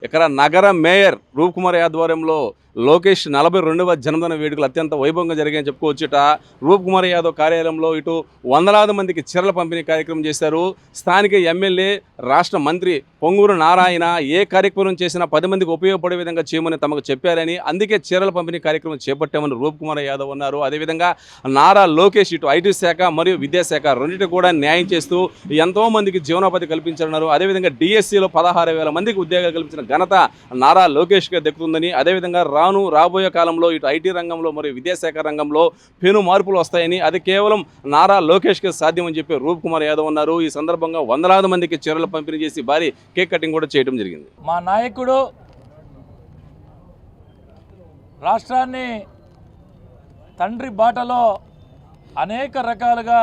ఇక్కడ నగర మేయర్ రూప్ కుమార్ ఆధ్వర్యంలో లోకేష్ 42వ జన్మదిన వేడుకలు అత్యంత వైభవంగా జరిగాయని చెప్పుకోవచ్చుట. రూప్ కుమార్ యాదవ్ కార్యాలయంలో ఇటు వందలాది మందికి చీరల పంపిణీ కార్యక్రమం చేశారు. స్థానిక ఎమ్మెల్యే రాష్ట్ర మంత్రి పొంగూరు నారాయణ ఏ కార్యక్రమం చేసినా 10 మందికి ఉపయోగపడే విధంగా చేయమని తమకు చెప్పారని, అందుకే చీరల పంపిణీ కార్యక్రమం చేపట్టామని రూప్ కుమార్ యాదవ్ అన్నారు. అదేవిధంగా నారా లోకేష్ ఇటు ఐటీ శాఖ మరియు విద్యాశాఖ రెండింటి కూడా న్యాయం చేస్తూ ఎంతో మందికి జీవనోపాధి కల్పించారన్నారు. అదేవిధంగా డిఎస్సిలో 16,000 మందికి ఉద్యోగాలు కల్పించిన ఘనత నారా లోకేష్గా దక్కుతుందని, అదేవిధంగా రాబోయే కాలంలో ఇటు ఐటీ రంగంలో మరియు విద్యాశాఖ రంగంలో పెను మార్పులు వస్తాయని, అది కేవలం నారా లోకేష్కి సాధ్యమని చెప్పి రూప్ కుమార్ యాదవ్ అన్నారు. ఈ సందర్భంగా వందలాది మందికి చీరలు పంపిణీ చేసి భారీ కేక్ కటింగ్ కూడా చేయడం జరిగింది. మా నాయకుడు రాష్ట్రాన్ని తండ్రి బాటలో అనేక రకాలుగా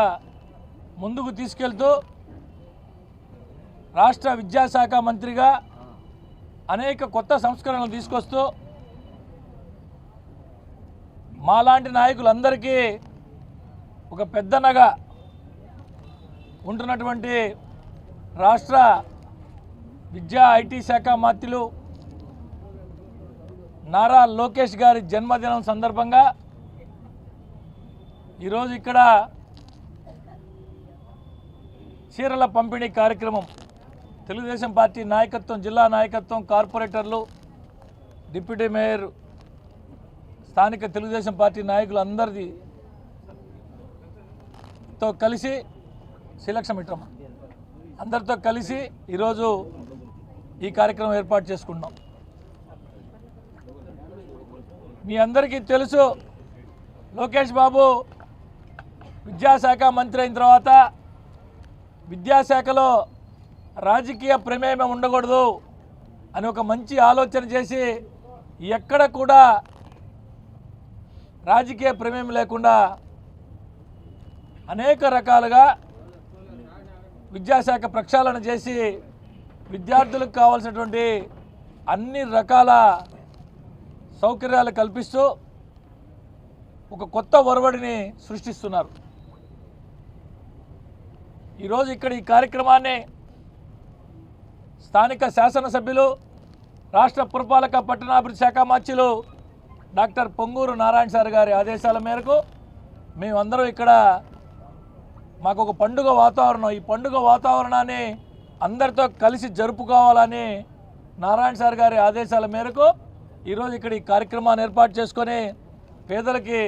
ముందుకు తీసుకెళ్తూ రాష్ట్ర విద్యాశాఖ మంత్రిగా అనేక కొత్త సంస్కరణలు తీసుకొస్తూ మాలాంటి నాయకులందరికీ ఒక పెద్దనగా ఉంటున్నటువంటి రాష్ట్ర విద్యా ఐటీ శాఖ మంత్రులు నారా లోకేష్ గారి జన్మదినం సందర్భంగా ఈరోజు ఇక్కడ చీరల పంపిణీ కార్యక్రమం తెలుగుదేశం పార్టీ నాయకత్వం, జిల్లా నాయకత్వం, కార్పొరేటర్లు, డిప్యూటీ మేయర్, స్థానిక తెలుగుదేశం పార్టీ నాయకులు అందరితో కలిసి శ్రీలక్ష్మిట్రమ్మ అందరితో కలిసి ఈరోజు ఈ కార్యక్రమం ఏర్పాటు చేసుకున్నాం. మీ అందరికీ తెలుసు, లోకేష్ బాబు విద్యాశాఖ మంత్రి అయిన తర్వాత విద్యాశాఖలో రాజకీయ ప్రమేయం ఉండకూడదు అని ఒక మంచి ఆలోచన చేసి ఎక్కడ కూడా రాజకీయ ప్రమేయం లేకుండా అనేక రకాలుగా విద్యాశాఖ ప్రక్షాళన చేసి విద్యార్థులకు కావాల్సినటువంటి అన్ని రకాల సౌకర్యాలు కల్పిస్తూ ఒక కొత్త ఒరవడిని సృష్టిస్తున్నారు. ఈరోజు ఇక్కడ ఈ కార్యక్రమాన్ని స్థానిక శాసనసభ్యులు, రాష్ట్ర పురపాలక పట్టణాభివృద్ధి శాఖ మంత్రులు డాక్టర్ పొంగూరు నారాయణ సార్ గారి ఆదేశాల మేరకు మేమందరం ఇక్కడ మాకు ఒక పండుగ వాతావరణం, ఈ పండుగ వాతావరణాన్ని అందరితో కలిసి జరుపుకోవాలని నారాయణ సార్ గారి ఆదేశాల మేరకు ఈరోజు ఇక్కడ ఈ కార్యక్రమాన్ని ఏర్పాటు చేసుకొని పేదలకి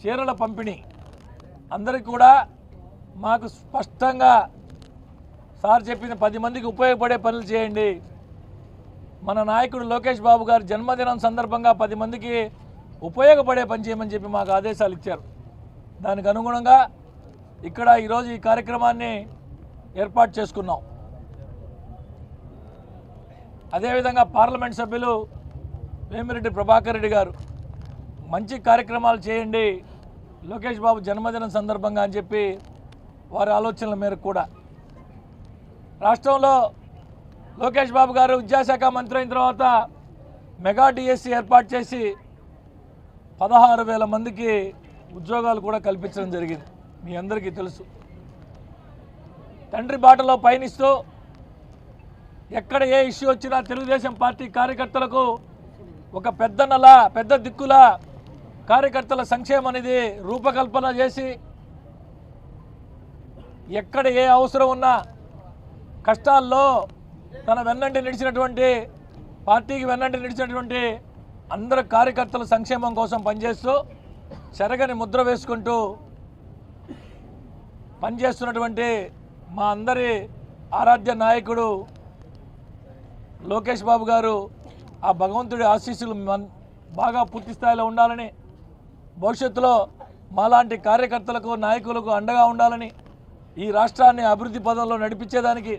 చీరల పంపిణీ అందరికీ కూడా మాకు స్పష్టంగా సార్ చెప్పిన 10 మందికి ఉపయోగపడే పనులు చేయండి. మన నాయకుడు లోకేష్ బాబు గారి జన్మదినం సందర్భంగా 10 మందికి ఉపయోగపడే పని చేయమని చెప్పి మాకు ఆదేశాలు ఇచ్చారు. దానికి అనుగుణంగా ఇక్కడ ఈరోజు ఈ కార్యక్రమాన్ని ఏర్పాటు చేసుకున్నాం. అదేవిధంగా పార్లమెంట్ సభ్యులు వేమిరెడ్డి ప్రభాకర్ రెడ్డి గారు మంచి కార్యక్రమాలు చేయండి లోకేష్ బాబు జన్మదినం సందర్భంగా అని చెప్పి వారి ఆలోచనల మేరకు కూడా రాష్ట్రంలో లోకేష్ బాబు గారు విద్యాశాఖ మంత్రి అయిన తర్వాత మెగా డిఎస్సి ఏర్పాటు చేసి 16,000 మందికి ఉద్యోగాలు కూడా కల్పించడం జరిగింది. మీ అందరికీ తెలుసు. తండ్రి బాటలో పయనిస్తూ ఎక్కడ ఏ ఇష్యూ వచ్చినా తెలుగుదేశం పార్టీ కార్యకర్తలకు ఒక పెద్ద దిక్కుల కార్యకర్తల సంక్షేమం అనేది రూపకల్పన చేసి ఎక్కడ ఏ అవసరం ఉన్నా కష్టాల్లో తన వెన్నంటి నిలిచినటువంటి పార్టీకి వెన్నంటి నిలిచినటువంటి అందరు కార్యకర్తల సంక్షేమం కోసం పనిచేస్తూ చెరగని ముద్ర వేసుకుంటూ పనిచేస్తున్నటువంటి మా అందరి ఆరాధ్య నాయకుడు లోకేష్ బాబు గారు ఆ భగవంతుడి ఆశీస్సులు బాగా పూర్తి స్థాయిలో ఉండాలని, భవిష్యత్తులో మాలాంటి కార్యకర్తలకు, నాయకులకు అండగా ఉండాలని, ఈ రాష్ట్రాన్ని అభివృద్ధి పదంలో నడిపించేదానికి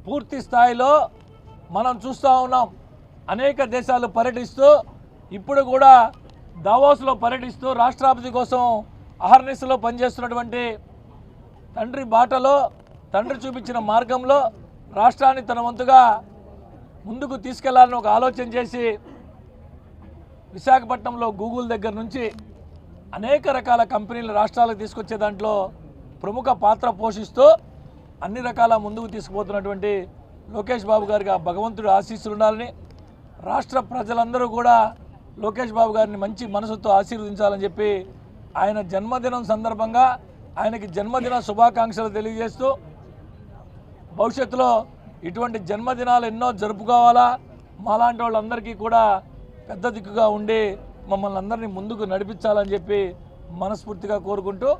పూర్తి స్థాయిలో మనం చూస్తూ ఉన్నాం. అనేక దేశాలు పర్యటిస్తూ ఇప్పుడు కూడా దావోస్లో పర్యటిస్తూ రాష్ట్రాభివృద్ధి కోసం అహర్నిశలో పనిచేస్తున్నటువంటి తండ్రి బాటలో, తండ్రి చూపించిన మార్గంలో రాష్ట్రాన్ని తన వంతుగా ముందుకు తీసుకెళ్లాలని ఒక ఆలోచన చేసి విశాఖపట్నంలో గూగుల్ దగ్గర నుంచి అనేక రకాల కంపెనీలు రాష్ట్రాలకు తీసుకొచ్చే దాంట్లో ప్రముఖ పాత్ర పోషిస్తూ అన్ని రకాల ముందుకు తీసుకుపోతున్నటువంటి లోకేష్ బాబు గారికి ఆ భగవంతుడి ఆశీస్సులు ఉండాలని, రాష్ట్ర ప్రజలందరూ కూడా లోకేష్ బాబు గారిని మంచి మనసుతో ఆశీర్వదించాలని చెప్పి ఆయన జన్మదినం సందర్భంగా ఆయనకి జన్మదిన శుభాకాంక్షలు తెలియజేస్తూ భవిష్యత్తులో ఇటువంటి జన్మదినాలు ఎన్నో జరుపుకోవాలా, మాలాంటి వాళ్ళందరికీ కూడా పెద్ద దిక్కుగా ఉండి మమ్మల్ని అందరినీ ముందుకు నడిపించాలని చెప్పి మనస్ఫూర్తిగా కోరుకుంటూ